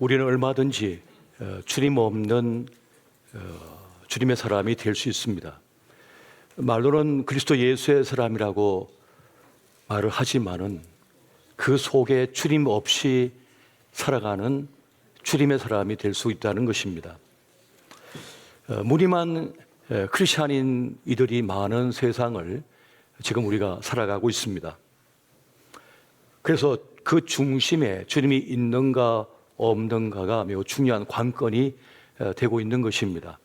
우리는 얼마든지 주님 없는 주님의 사람이 될 수 있습니다. 말로는 그리스도 예수의 사람이라고 말을 하지만은 그 속에 주님 없이 살아가는 주님의 사람이 될 수 있다는 것입니다. 무림한 크리스찬인 이들이 많은 세상을 지금 우리가 살아가고 있습니다. 그래서 그 중심에 주님이 있는가 없는가가 매우 중요한 관건이 되고 있는 것입니다.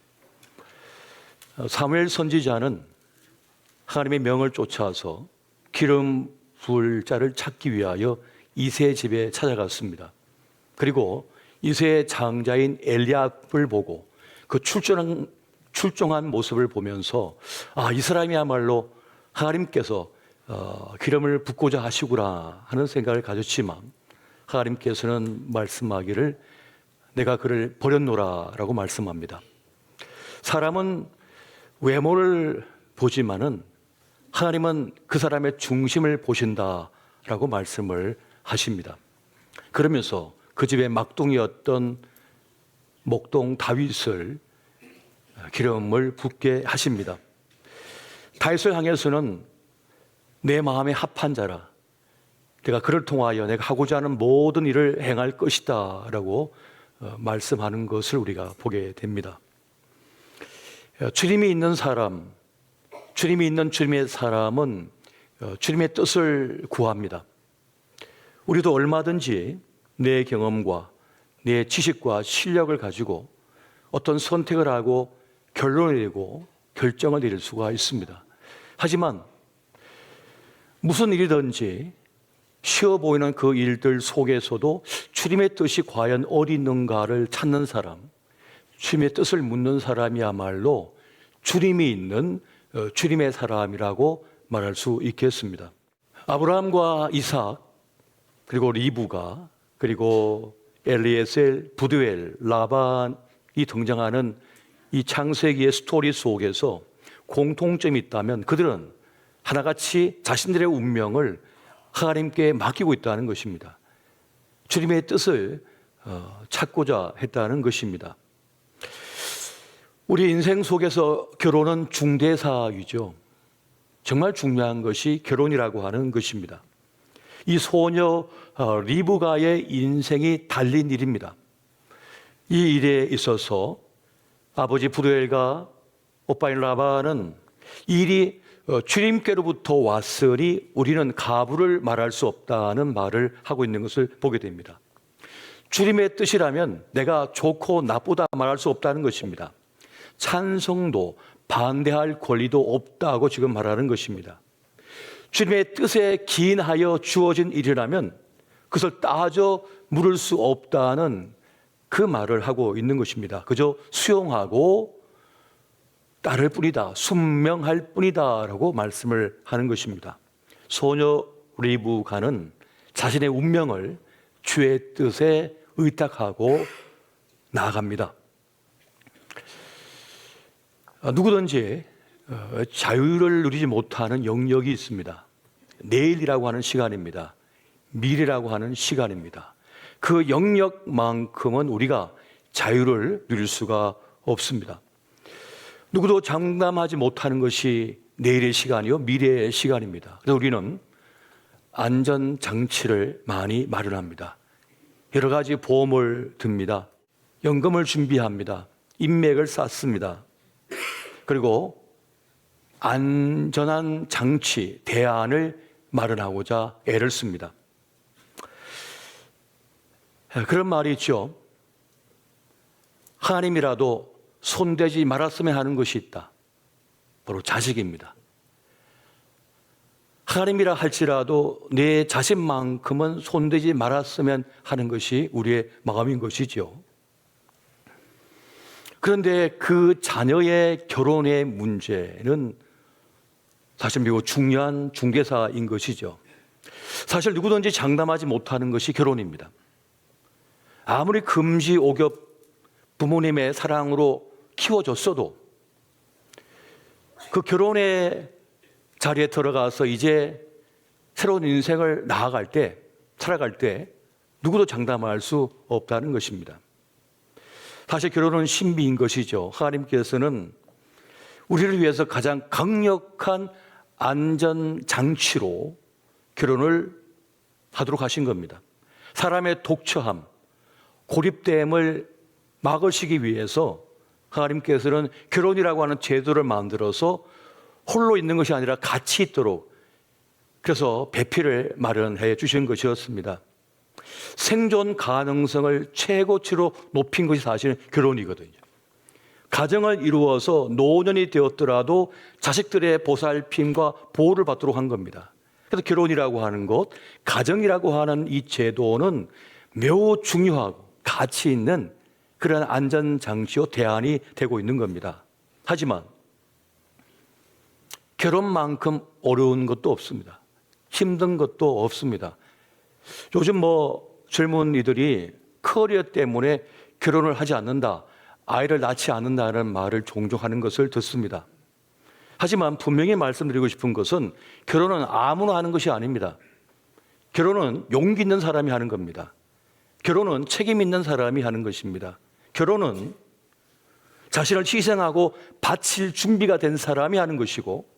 사무엘 선지자는 하나님의 명을 쫓아서 기름 부을 자를 찾기 위하여 이새의 집에 찾아갔습니다. 그리고 이새의 장자인 엘리압을 보고 그 출중한 모습을 보면서 이 사람이야말로 하나님께서 기름을 붓고자 하시구나 하는 생각을 가졌지만 하나님께서는 말씀하기를 내가 그를 버렸노라 라고 말씀합니다. 사람은 외모를 보지만은 하나님은 그 사람의 중심을 보신다라고 말씀을 하십니다. 그러면서 그 집의 막둥이였던 목동 다윗을 기름을 붓게 하십니다. 다윗을 향해서는 내 마음에 합한 자라, 내가 그를 통하여 내가 하고자 하는 모든 일을 행할 것이다 라고 말씀하는 것을 우리가 보게 됩니다. 주님이 있는 사람, 주님이 있는 주님의 사람은 주님의 뜻을 구합니다. 우리도 얼마든지 내 경험과 내 지식과 실력을 가지고 어떤 선택을 하고 결론을 내리고 결정을 내릴 수가 있습니다. 하지만 무슨 일이든지 쉬워 보이는 그 일들 속에서도 주님의 뜻이 과연 어디 있는가를 찾는 사람, 주님의 뜻을 묻는 사람이야말로 주님이 있는 주님의 사람이라고 말할 수 있겠습니다. 아브라함과 이삭, 그리고 리브가, 그리고 엘리에셀, 부두엘, 라반이 등장하는 이 창세기의 스토리 속에서 공통점이 있다면 그들은 하나같이 자신들의 운명을 하나님께 맡기고 있다는 것입니다. 주님의 뜻을 찾고자 했다는 것입니다. 우리 인생 속에서 결혼은 중대사이죠. 정말 중요한 것이 결혼이라고 하는 것입니다. 이 소녀 리브가의 인생이 달린 일입니다. 이 일에 있어서 아버지 부두엘과 오빠인 라반은 이 일이 주님께로부터 왔으니 우리는 가부를 말할 수 없다는 말을 하고 있는 것을 보게 됩니다. 주님의 뜻이라면 내가 좋고 나쁘다 말할 수 없다는 것입니다. 찬성도 반대할 권리도 없다고 지금 말하는 것입니다. 주님의 뜻에 기인하여 주어진 일이라면 그것을 따져 물을 수 없다는 그 말을 하고 있는 것입니다. 그저 수용하고 따를 뿐이다, 순명할 뿐이다 라고 말씀을 하는 것입니다. 소녀 리브가는 자신의 운명을 주의 뜻에 의탁하고 나아갑니다. 누구든지 자유를 누리지 못하는 영역이 있습니다. 내일이라고 하는 시간입니다. 미래라고 하는 시간입니다. 그 영역만큼은 우리가 자유를 누릴 수가 없습니다. 누구도 장담하지 못하는 것이 내일의 시간이요, 미래의 시간입니다. 그래서 우리는 안전장치를 많이 마련합니다. 여러 가지 보험을 듭니다. 연금을 준비합니다. 인맥을 쌓습니다. 그리고 안전한 장치, 대안을 마련하고자 애를 씁니다. 그런 말이 있죠. 하나님이라도 손대지 말았으면 하는 것이 있다. 바로 자식입니다. 하나님이라 할지라도 내 자신만큼은 손대지 말았으면 하는 것이 우리의 마음인 것이죠. 그런데 그 자녀의 결혼의 문제는 사실 매우 중요한 중개사인 것이죠. 사실 누구든지 장담하지 못하는 것이 결혼입니다. 아무리 금지 오겹 부모님의 사랑으로 키워줬어도 그 결혼의 자리에 들어가서 이제 새로운 인생을 살아갈 때 누구도 장담할 수 없다는 것입니다. 사실 결혼은 신비인 것이죠. 하나님께서는 우리를 위해서 가장 강력한 안전장치로 결혼을 하도록 하신 겁니다. 사람의 독처함, 고립됨을 막으시기 위해서 하나님께서는 결혼이라고 하는 제도를 만들어서 홀로 있는 것이 아니라 같이 있도록 그래서 배필을 마련해 주신 것이었습니다. 생존 가능성을 최고치로 높인 것이 사실은 결혼이거든요. 가정을 이루어서 노년이 되었더라도 자식들의 보살핌과 보호를 받도록 한 겁니다. 그래서 결혼이라고 하는 것, 가정이라고 하는 이 제도는 매우 중요하고 가치 있는 그런 안전장치요 대안이 되고 있는 겁니다. 하지만 결혼만큼 어려운 것도 없습니다. 힘든 것도 없습니다. 요즘 젊은이들이 커리어 때문에 결혼을 하지 않는다, 아이를 낳지 않는다는 말을 종종 하는 것을 듣습니다. 하지만 분명히 말씀드리고 싶은 것은 결혼은 아무나 하는 것이 아닙니다. 결혼은 용기 있는 사람이 하는 겁니다. 결혼은 책임 있는 사람이 하는 것입니다. 결혼은 자신을 희생하고 바칠 준비가 된 사람이 하는 것이고,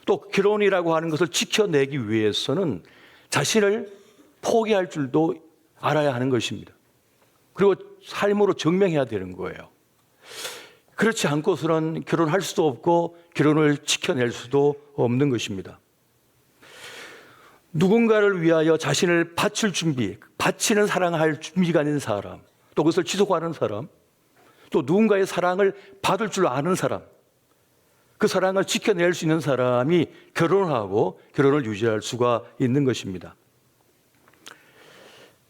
또 결혼이라고 하는 것을 지켜내기 위해서는 자신을 포기할 줄도 알아야 하는 것입니다. 그리고 삶으로 증명해야 되는 거예요. 그렇지 않고서는 결혼할 수도 없고 결혼을 지켜낼 수도 없는 것입니다. 누군가를 위하여 자신을 바칠 준비, 바치는 사랑할 준비가 있는 사람, 또 그것을 지속하는 사람, 또 누군가의 사랑을 받을 줄 아는 사람, 그 사랑을 지켜낼 수 있는 사람이 결혼을 하고 결혼을 유지할 수가 있는 것입니다.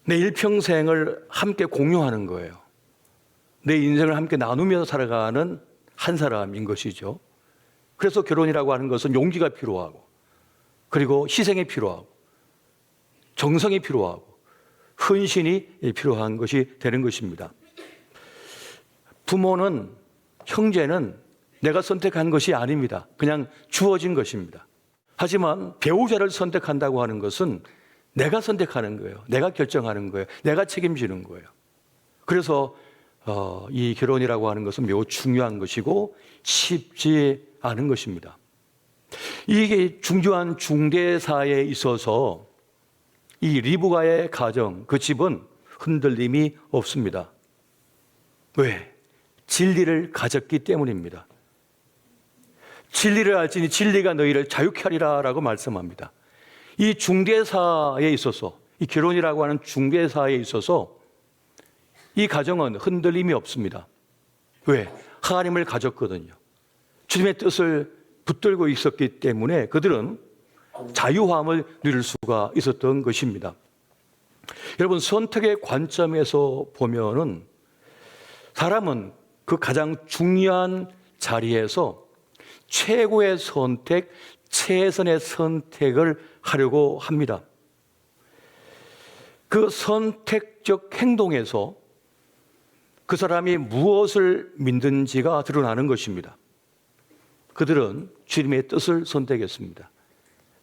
내 일평생을 함께 공유하는 거예요. 내 인생을 함께 나누며 살아가는 한 사람인 것이죠. 그래서 결혼이라고 하는 것은 용기가 필요하고, 그리고 희생이 필요하고, 정성이 필요하고, 헌신이 필요한 것이 되는 것입니다. 부모는, 형제는 내가 선택한 것이 아닙니다. 그냥 주어진 것입니다. 하지만 배우자를 선택한다고 하는 것은 내가 선택하는 거예요. 내가 결정하는 거예요. 내가 책임지는 거예요. 그래서 이 결혼이라고 하는 것은 매우 중요한 것이고 쉽지 않은 것입니다. 이게 중요한 중대사에 있어서 이 리브가의 가정, 그 집은 흔들림이 없습니다. 왜? 진리를 가졌기 때문입니다. 진리를 알지니 진리가 너희를 자유케 하리라 라고 말씀합니다. 이 중대사에 있어서, 이 결혼이라고 하는 중대사에 있어서 이 가정은 흔들림이 없습니다. 왜? 하나님을 가졌거든요. 주님의 뜻을 붙들고 있었기 때문에 그들은 자유함을 누릴 수가 있었던 것입니다. 여러분, 선택의 관점에서 보면은 사람은 그 가장 중요한 자리에서 최고의 선택, 최선의 선택을 하려고 합니다. 그 선택적 행동에서 그 사람이 무엇을 믿는지가 드러나는 것입니다. 그들은 주님의 뜻을 선택했습니다.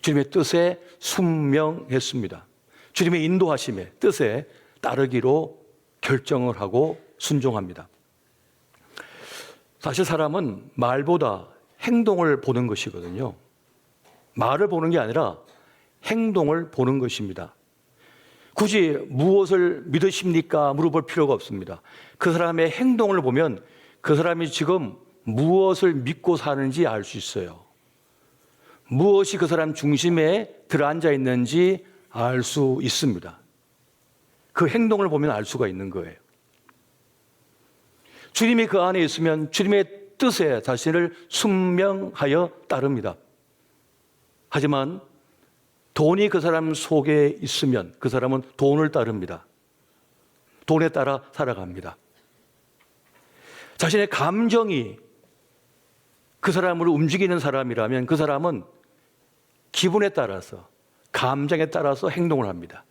주님의 뜻에 순명했습니다. 주님의 인도하심에, 뜻에 따르기로 결정을 하고 순종합니다. 사실 사람은 말보다 행동을 보는 것이거든요. 말을 보는 게 아니라 행동을 보는 것입니다. 굳이 무엇을 믿으십니까? 물어볼 필요가 없습니다. 그 사람의 행동을 보면 그 사람이 지금 무엇을 믿고 사는지 알 수 있어요. 무엇이 그 사람 중심에 들어앉아 있는지 알 수 있습니다. 그 행동을 보면 알 수가 있는 거예요. 주님이 그 안에 있으면 주님의 뜻에 자신을 순명하여 따릅니다. 하지만 돈이 그 사람 속에 있으면 그 사람은 돈을 따릅니다. 돈에 따라 살아갑니다. 자신의 감정이 그 사람을 움직이는 사람이라면 그 사람은 기분에 따라서, 감정에 따라서 행동을 합니다.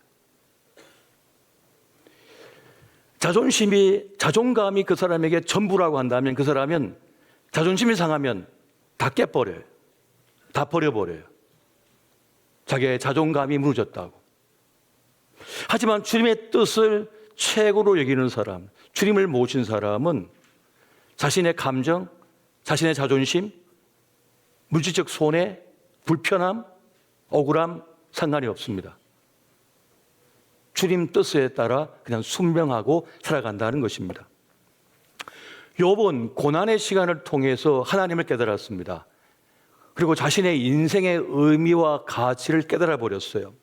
자존감이 그 사람에게 전부라고 한다면 그 사람은 자존심이 상하면 다 깨버려요. 다 버려버려요. 자기의 자존감이 무너졌다고. 하지만 주님의 뜻을 최고로 여기는 사람, 주님을 모신 사람은 자신의 감정, 자신의 자존심, 물질적 손해, 불편함, 억울함 상관이 없습니다. 주님 뜻에 따라 그냥 순명하고 살아간다는 것입니다. 욥은 고난의 시간을 통해서 하나님을 깨달았습니다. 그리고 자신의 인생의 의미와 가치를 깨달아 버렸어요.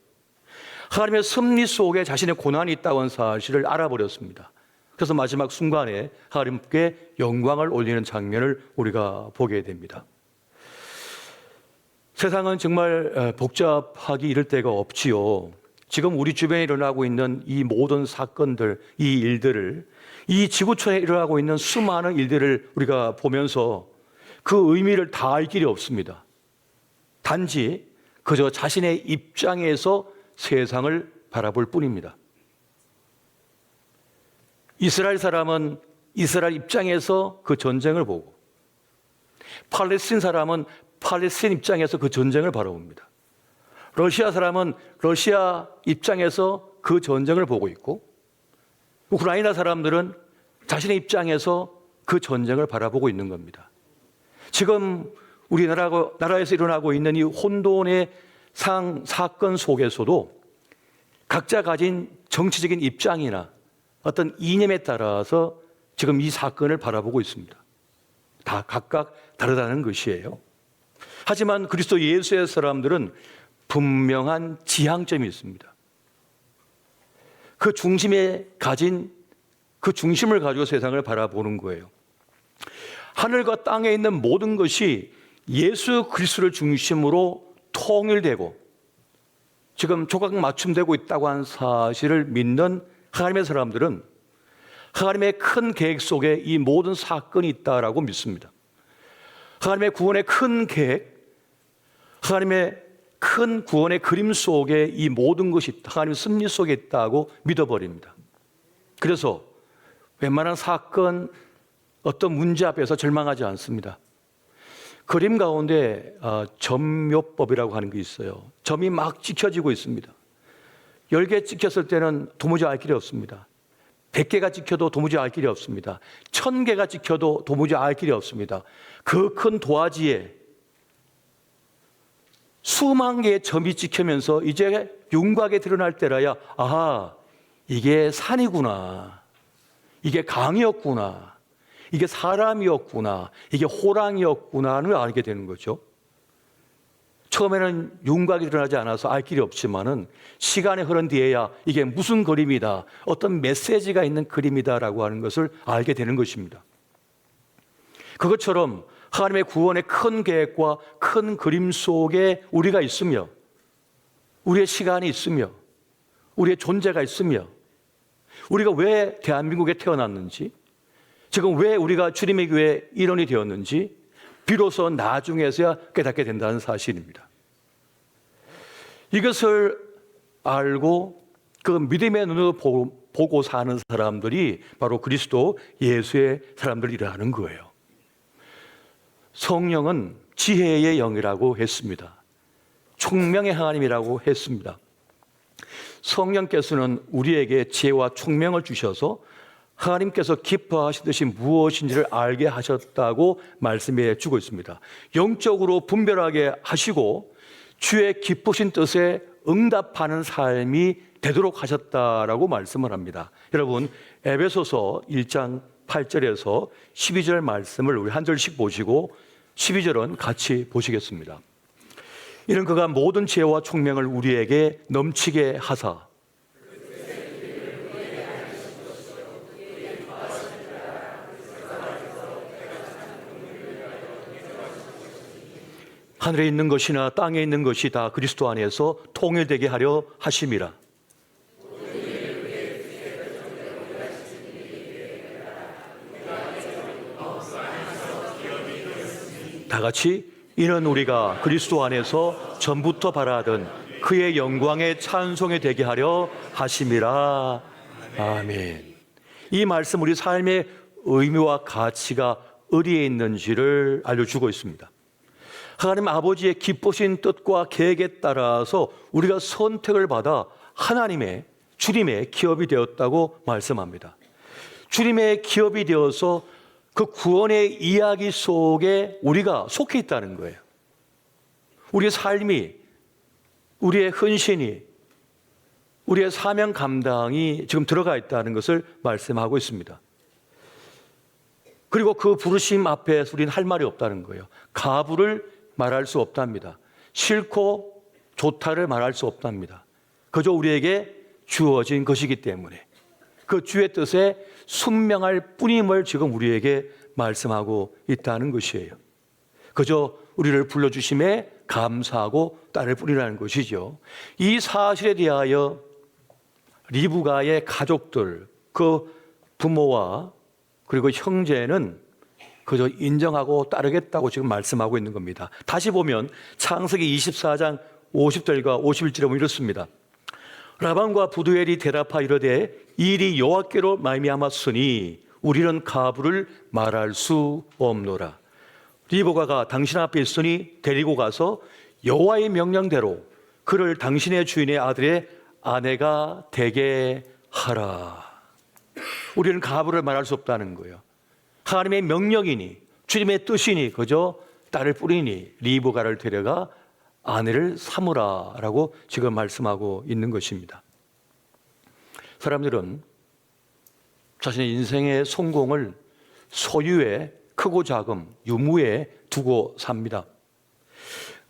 하나님의 섭리 속에 자신의 고난이 있다고 하는 사실을 알아버렸습니다. 그래서 마지막 순간에 하나님께 영광을 올리는 장면을 우리가 보게 됩니다. 세상은 정말 복잡하기 이를 데가 없지요. 지금 우리 주변에 일어나고 있는 이 모든 사건들, 이 일들을, 이 지구촌에 일어나고 있는 수많은 일들을 우리가 보면서 그 의미를 다 알 길이 없습니다. 단지 그저 자신의 입장에서 세상을 바라볼 뿐입니다. 이스라엘 사람은 이스라엘 입장에서 그 전쟁을 보고, 팔레스틴 사람은 팔레스틴 입장에서 그 전쟁을 바라봅니다. 러시아 사람은 러시아 입장에서 그 전쟁을 보고 있고, 우크라이나 사람들은 자신의 입장에서 그 전쟁을 바라보고 있는 겁니다. 지금 우리나라에서 일어나고 있는 이 혼돈의 사건 속에서도 각자 가진 정치적인 입장이나 어떤 이념에 따라서 지금 이 사건을 바라보고 있습니다. 다 각각 다르다는 것이에요. 하지만 그리스도 예수의 사람들은 분명한 지향점이 있습니다. 그 중심에 가진 그 중심을 가지고 세상을 바라보는 거예요. 하늘과 땅에 있는 모든 것이 예수 그리스도를 중심으로 통일되고 지금 조각 맞춤되고 있다고 하는 사실을 믿는 하나님의 사람들은 하나님의 큰 계획 속에 이 모든 사건이 있다라고 믿습니다. 하나님의 구원의 큰 계획, 하나님의 큰 구원의 그림 속에 이 모든 것이 있다, 하나님의 섭리 속에 있다고 믿어버립니다. 그래서 웬만한 사건, 어떤 문제 앞에서 절망하지 않습니다. 그림 가운데 점묘법이라고 하는 게 있어요. 점이 막 찍혀지고 있습니다. 10개 찍혔을 때는 도무지 알 길이 없습니다. 100개가 찍혀도 도무지 알 길이 없습니다. 1000개가 찍혀도 도무지 알 길이 없습니다. 그 큰 도화지에 수만 개의 점이 찍히면서 이제 윤곽에 드러날 때라야, 아하, 이게 산이구나, 이게 강이었구나, 이게 사람이었구나, 이게 호랑이였구나를 알게 되는 거죠. 처음에는 윤곽이 드러나지 않아서 알 길이 없지만은 시간이 흐른 뒤에야 이게 무슨 그림이다, 어떤 메시지가 있는 그림이다라고 하는 것을 알게 되는 것입니다. 그것처럼 하나님의 구원의 큰 계획과 큰 그림 속에 우리가 있으며, 우리의 시간이 있으며, 우리의 존재가 있으며, 우리가 왜 대한민국에 태어났는지, 지금 왜 우리가 주님의 교회 일원이 되었는지 비로소 나중에서야 깨닫게 된다는 사실입니다. 이것을 알고 그 믿음의 눈으로 보고 사는 사람들이 바로 그리스도 예수의 사람들이라는 거예요. 성령은 지혜의 영이라고 했습니다. 총명의 하나님이라고 했습니다. 성령께서는 우리에게 지혜와 총명을 주셔서 하나님께서 기뻐하시듯이 무엇인지를 알게 하셨다고 말씀해 주고 있습니다. 영적으로 분별하게 하시고 주의 기쁘신 뜻에 응답하는 삶이 되도록 하셨다라고 말씀을 합니다. 여러분, 에베소서 1장 8절에서 12절 말씀을 우리 한 절씩 보시고 12절은 같이 보시겠습니다. 이는 그가 모든 지혜와 총명을 우리에게 넘치게 하사 하늘에 있는 것이나 땅에 있는 것이 다 그리스도 안에서 통일되게 하려 하심이라. 다 같이, 이는 우리가 그리스도 안에서 전부터 바라던 그의 영광의 찬송이 되게 하려 하심이라. 아멘. 이 말씀 우리 삶의 의미와 가치가 어디에 있는지를 알려주고 있습니다. 하나님 아버지의 기쁘신 뜻과 계획에 따라서 우리가 선택을 받아 하나님의 주님의 기업이 되었다고 말씀합니다. 주님의 기업이 되어서 그 구원의 이야기 속에 우리가 속해 있다는 거예요. 우리의 삶이, 우리의 헌신이, 우리의 사명 감당이 지금 들어가 있다는 것을 말씀하고 있습니다. 그리고 그 부르심 앞에 우리는 할 말이 없다는 거예요. 가부를 말할 수 없답니다. 싫고 좋다를 말할 수 없답니다. 그저 우리에게 주어진 것이기 때문에 그 주의 뜻에 순명할 뿐임을 지금 우리에게 말씀하고 있다는 것이에요. 그저 우리를 불러주심에 감사하고 따를 뿐이라는 것이죠. 이 사실에 대하여 리브가의 가족들, 그 부모와 그리고 형제는 그저 인정하고 따르겠다고 지금 말씀하고 있는 겁니다. 다시 보면 창세기 24장 50절과 51절에 보면 이렇습니다. 라반과 부두엘이 대답하 이르되 이 일이 여호와께로 말미암았으니 우리는 가부를 말할 수 없노라. 리브가가 당신 앞에 있으니 데리고 가서 여호와의 명령대로 그를 당신의 주인의 아들의 아내가 되게 하라. 우리는 가부를 말할 수 없다는 거예요. 하나님의 명령이니 주님의 뜻이니 그저 딸을 뿌리니 리브가를 데려가 아내를 삼으라라고 지금 말씀하고 있는 것입니다. 사람들은 자신의 인생의 성공을 소유에 크고 작음, 유무에 두고 삽니다.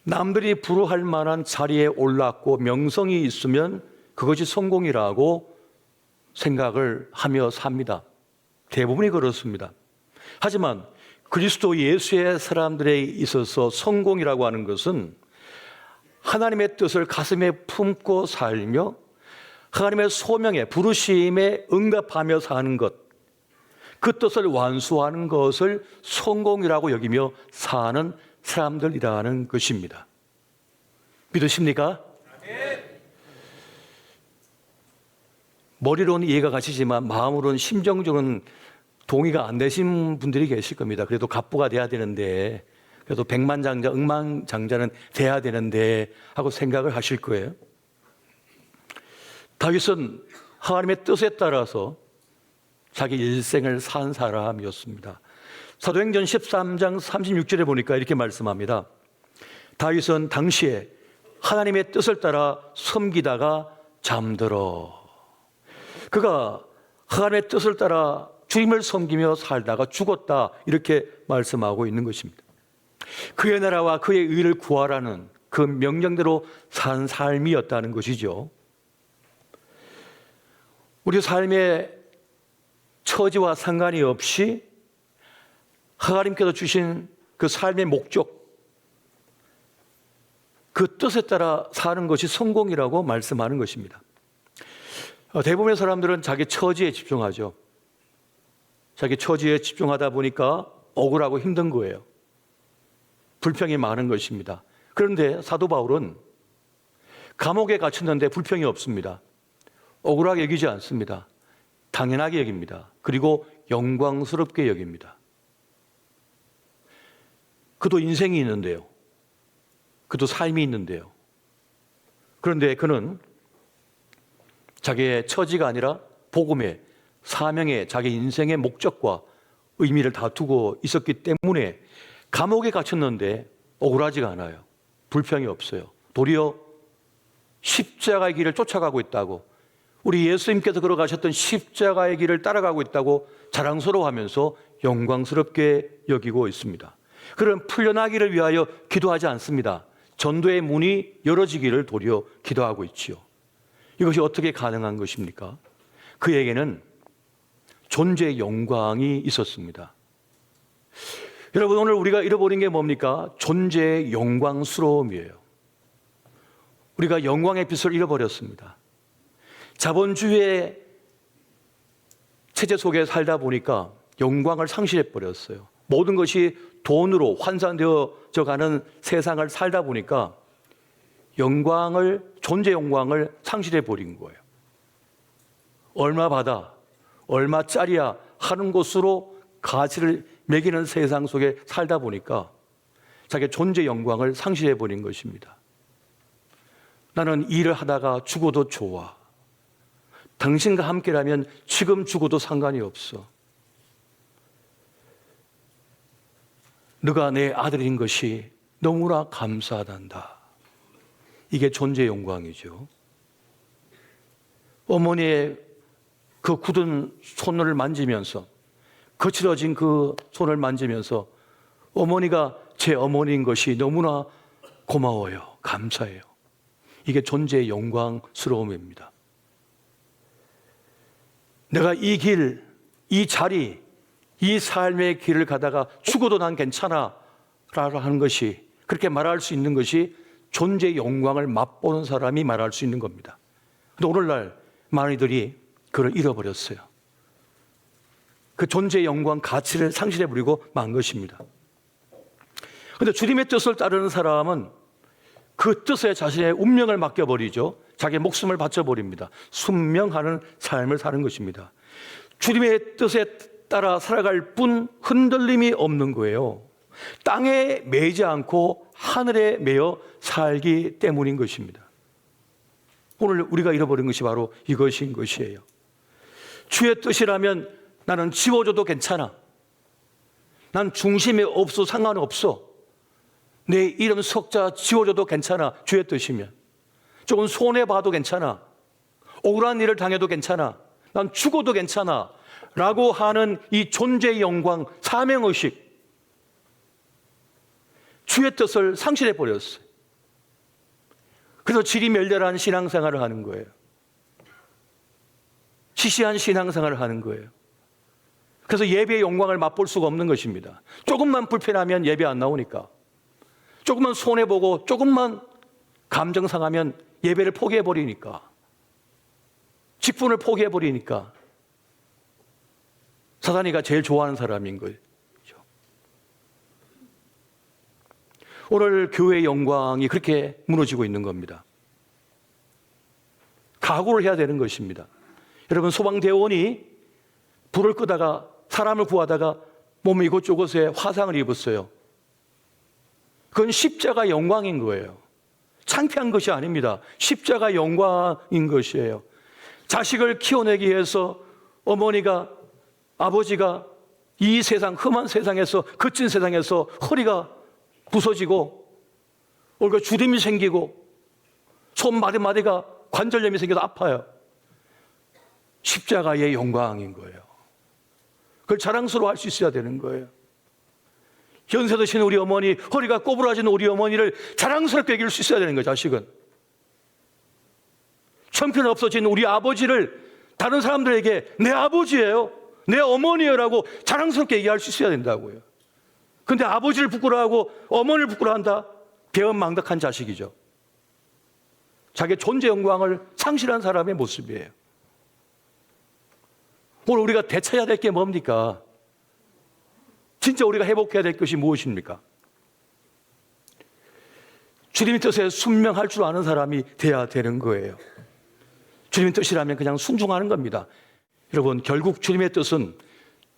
남들이 부러워할 만한 자리에 올랐고 명성이 있으면 그것이 성공이라고 생각을 하며 삽니다. 대부분이 그렇습니다. 하지만 그리스도 예수의 사람들에 있어서 성공이라고 하는 것은 하나님의 뜻을 가슴에 품고 살며 하나님의 소명에 부르심에 응답하며 사는 것, 그 뜻을 완수하는 것을 성공이라고 여기며 사는 사람들이라는 것입니다. 믿으십니까? 머리로는 이해가 가시지만 마음으로는 심정적으로는 동의가 안 되신 분들이 계실 겁니다. 그래도 갑부가 돼야 되는데, 그래도 백만장자, 억만장자는 돼야 되는데 하고 생각을 하실 거예요. 다윗은 하나님의 뜻에 따라서 자기 일생을 산 사람이었습니다. 사도행전 13장 36절에 보니까 이렇게 말씀합니다. 다윗은 당시에 하나님의 뜻을 따라 섬기다가 잠들어. 그가 하나님의 뜻을 따라 주님을 섬기며 살다가 죽었다, 이렇게 말씀하고 있는 것입니다. 그의 나라와 그의 의를 구하라는 그 명령대로 산 삶이었다는 것이죠. 우리 삶의 처지와 상관이 없이 하나님께서 주신 그 삶의 목적, 그 뜻에 따라 사는 것이 성공이라고 말씀하는 것입니다. 대부분의 사람들은 자기 처지에 집중하죠. 자기 처지에 집중하다 보니까 억울하고 힘든 거예요. 불평이 많은 것입니다. 그런데 사도 바울은 감옥에 갇혔는데 불평이 없습니다. 억울하게 여기지 않습니다. 당연하게 여깁니다. 그리고 영광스럽게 여깁니다. 그도 인생이 있는데요. 그도 삶이 있는데요. 그런데 그는 자기의 처지가 아니라 복음의 사명의 자기 인생의 목적과 의미를 다 두고 있었기 때문에 감옥에 갇혔는데 억울하지가 않아요. 불평이 없어요. 도리어 십자가의 길을 쫓아가고 있다고, 우리 예수님께서 걸어가셨던 십자가의 길을 따라가고 있다고 자랑스러워하면서 영광스럽게 여기고 있습니다. 그런 풀려나기를 위하여 기도하지 않습니다. 전도의 문이 열어지기를 도리어 기도하고 있지요. 이것이 어떻게 가능한 것입니까? 그에게는 존재의 영광이 있었습니다. 여러분, 오늘 우리가 잃어버린 게 뭡니까? 존재의 영광스러움이에요. 우리가 영광의 빛을 잃어버렸습니다. 자본주의의 체제 속에 살다 보니까 영광을 상실해버렸어요. 모든 것이 돈으로 환산되어져 가는 세상을 살다 보니까 존재 영광을 상실해버린 거예요. 얼마 받아, 얼마짜리야 하는 것으로 가치를 매기는 세상 속에 살다 보니까 자기의 존재 영광을 상실해버린 것입니다. 나는 일을 하다가 죽어도 좋아. 당신과 함께라면 지금 죽어도 상관이 없어. 너가 내 아들인 것이 너무나 감사하단다. 이게 존재의 영광이죠. 어머니의 그 굳은 손을 만지면서, 거칠어진 그 손을 만지면서 어머니가 제 어머니인 것이 너무나 고마워요. 감사해요. 이게 존재의 영광스러움입니다. 내가 이 길, 이 자리, 이 삶의 길을 가다가 죽어도 난 괜찮아 라고 하는 것이, 그렇게 말할 수 있는 것이 존재의 영광을 맛보는 사람이 말할 수 있는 겁니다. 그런데 오늘날 많이들이 그걸 잃어버렸어요. 그 존재의 영광 가치를 상실해버리고 만 것입니다. 그런데 주님의 뜻을 따르는 사람은 그 뜻에 자신의 운명을 맡겨버리죠. 자기의 목숨을 바쳐버립니다. 순명하는 삶을 사는 것입니다. 주님의 뜻에 따라 살아갈 뿐 흔들림이 없는 거예요. 땅에 매이지 않고 하늘에 매여 살기 때문인 것입니다. 오늘 우리가 잃어버린 것이 바로 이것인 것이에요. 주의 뜻이라면 나는 지워줘도 괜찮아. 난 중심이 없어 상관없어. 내 이름 석자 지워줘도 괜찮아. 주의 뜻이면. 조금 손해봐도 괜찮아. 억울한 일을 당해도 괜찮아. 난 죽어도 괜찮아. 라고 하는 이 존재의 영광, 사명의식, 주의 뜻을 상실해버렸어요. 그래서 지리멸렬한 신앙생활을 하는 거예요. 시시한 신앙생활을 하는 거예요. 그래서 예배의 영광을 맛볼 수가 없는 것입니다. 조금만 불편하면 예배 안 나오니까, 조금만 손해보고 조금만 감정 상하면 예배를 포기해버리니까, 직분을 포기해버리니까 사단이가 제일 좋아하는 사람인 거죠. 오늘 교회의 영광이 그렇게 무너지고 있는 겁니다. 각오를 해야 되는 것입니다. 여러분, 소방대원이 불을 끄다가 사람을 구하다가 몸 이곳저곳에 화상을 입었어요. 그건 십자가 영광인 거예요. 창피한 것이 아닙니다. 십자가 영광인 것이에요. 자식을 키워내기 위해서 어머니가, 아버지가 이 세상, 험한 세상에서, 거친 세상에서 허리가 부서지고 얼굴에 주름이 생기고 손 마디마디가 관절염이 생겨서 아파요. 십자가의 영광인 거예요. 그걸 자랑스러워할 수 있어야 되는 거예요. 연세 드신 우리 어머니, 허리가 꼬부라진 우리 어머니를 자랑스럽게 여길 수 있어야 되는 거예요. 자식은 형편 없어진 우리 아버지를 다른 사람들에게 내 아버지예요, 내 어머니예요라고 자랑스럽게 얘기할 수 있어야 된다고요. 근데 아버지를 부끄러워하고 어머니를 부끄러워한다? 배은망덕한 자식이죠. 자기의 존재 영광을 상실한 사람의 모습이에요. 오늘 우리가 되찾아야 될 게 뭡니까? 진짜 우리가 회복해야 될 것이 무엇입니까? 주님의 뜻에 순명할 줄 아는 사람이 돼야 되는 거예요. 주님의 뜻이라면 그냥 순종하는 겁니다. 여러분, 결국 주님의 뜻은,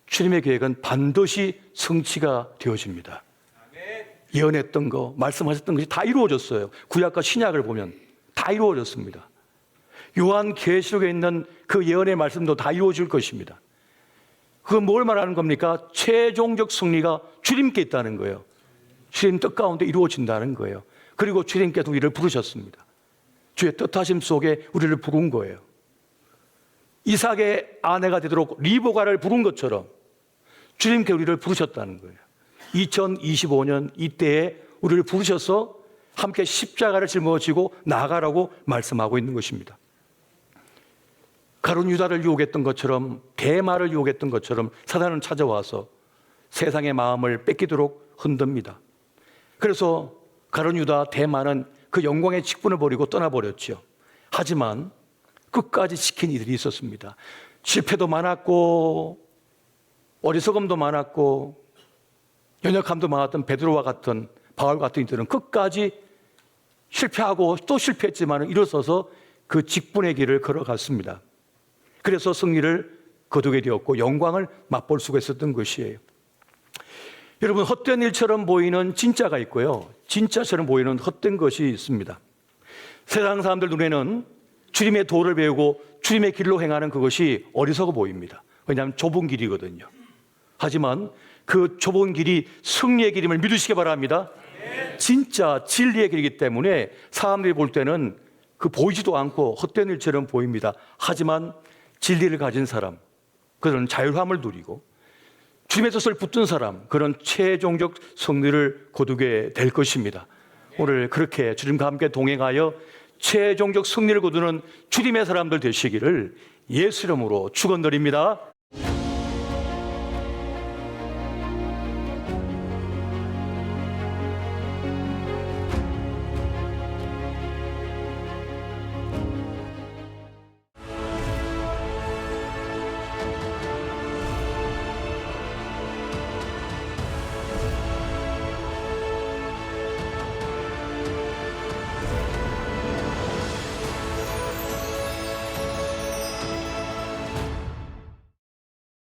주님의 계획은 반드시 성취가 되어집니다. 예언했던 거, 말씀하셨던 것이 다 이루어졌어요. 구약과 신약을 보면 다 이루어졌습니다. 요한계시록에 있는 그 예언의 말씀도 다 이루어질 것입니다. 그건 뭘 말하는 겁니까? 최종적 승리가 주님께 있다는 거예요. 주님 뜻 가운데 이루어진다는 거예요. 그리고 주님께서 우리를 부르셨습니다. 주의 뜻하심 속에 우리를 부른 거예요. 이삭의 아내가 되도록 리브가를 부른 것처럼 주님께 우리를 부르셨다는 거예요. 2025년 이때에 우리를 부르셔서 함께 십자가를 짊어지고 나아가라고 말씀하고 있는 것입니다. 가룟 유다를 유혹했던 것처럼, 대마를 유혹했던 것처럼 사단은 찾아와서 세상의 마음을 뺏기도록 흔듭니다. 그래서 가룟 유다, 대마는 그 영광의 직분을 버리고 떠나버렸죠. 하지만 끝까지 지킨 이들이 있었습니다. 실패도 많았고 어리석음도 많았고 연약함도 많았던 베드로와 같은, 바울 같은 이들은 끝까지 실패하고 또 실패했지만 일어서서 그 직분의 길을 걸어갔습니다. 그래서 승리를 거두게 되었고 영광을 맛볼 수가 있었던 것이에요. 여러분, 헛된 일처럼 보이는 진짜가 있고요, 진짜처럼 보이는 헛된 것이 있습니다. 세상 사람들 눈에는 주님의 도를 배우고 주님의 길로 행하는 그것이 어리석어 보입니다. 왜냐하면 좁은 길이거든요. 하지만 그 좁은 길이 승리의 길임을 믿으시기 바랍니다. 진짜 진리의 길이기 때문에 사람들이 볼 때는 그 보이지도 않고 헛된 일처럼 보입니다. 하지만 진리를 가진 사람, 그들은 자유함을 누리고 주님의 뜻을 붙든 사람, 그런 최종적 승리를 거두게 될 것입니다. 오늘 그렇게 주님과 함께 동행하여 최종적 승리를 거두는 주님의 사람들 되시기를 예수 이름으로 축원드립니다.